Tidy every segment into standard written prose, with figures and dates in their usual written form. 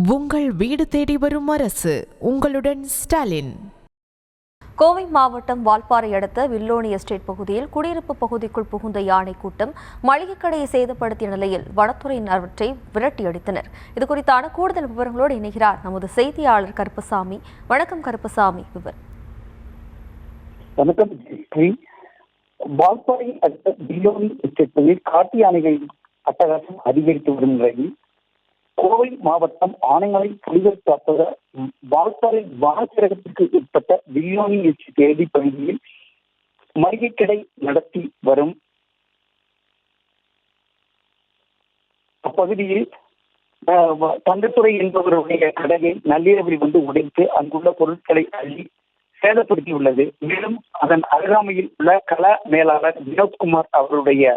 உங்கள் வீடு தேடி வரும் அரசு. உங்களுடன் ஸ்டாலின். கோவை மாவட்டம் வால்பாறை அடுத்த வில்லோனி எஸ்டேட் பகுதியில் குடியிருப்பு பகுதிக்குள் புகுந்த யானை கூட்டம் மளிகை கடையை சேதப்படுத்திய நிலையில் வனத்துறையினர் அவற்றை விரட்டியடித்தனர். இதுகுறித்தான கூடுதல் விவரங்களோடு இணைகிறார் நமது செய்தியாளர் கருப்பசாமி. வணக்கம் கருப்பசாமி. வணக்கம். வால்பாறை அடுத்த வில்லோனி எஸ்டேட் பகுதியில் காட்டு யானைகளின் அட்டகாசம் அதிகரித்து வரும் நிலையில் கோவை மாவட்டம் ஆனைமலை புலிகள் காப்பக வால்பாறை வனச்சரகத்திற்கு உட்பட்ட வில்லோனி எஸ்டேட் பகுதியில் மளிகை கடை நடத்தி வரும் அப்பகுதியில் தங்கத்துறை என்பவருடைய கடையை நள்ளிரவில் உடைத்து அங்குள்ள பொருட்களை அள்ளி சேதப்படுத்தியுள்ளது. மேலும் அதன் அருகாமையில் உள்ள கள மேலாளர் வினோத்குமார் அவருடைய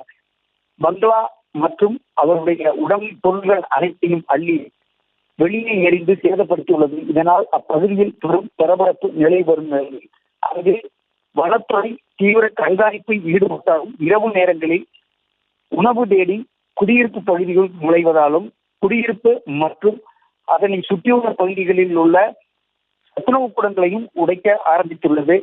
பங்களா மற்றும் அவருடைய உடல் பொருட்கள் அனைத்தையும் அள்ளி வெளியே எறிந்து சேதப்படுத்தியுள்ளது. இதனால் அப்பகுதியில் பெரும் பரபரப்பு நிலை வரும் நிலையில் அங்கு வனத்துறை தீவிர கண்காணிப்பில் ஈடுபட்டாலும் இரவு நேரங்களில் உணவு தேடி குடியிருப்பு பகுதிகள் நுழைவதாலும் குடியிருப்பு மற்றும் அதனை சுற்றியுள்ள பகுதிகளில் உள்ள சத்துணவு கூடங்களையும் உடைக்க ஆரம்பித்துள்ளது.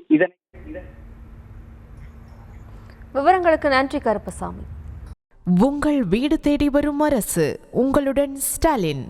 விவரங்களுக்கு நன்றி கருப்பசாமி. உங்கள் வீடு தேடி வரும் அரசு. உங்களுடன் ஸ்டாலின்.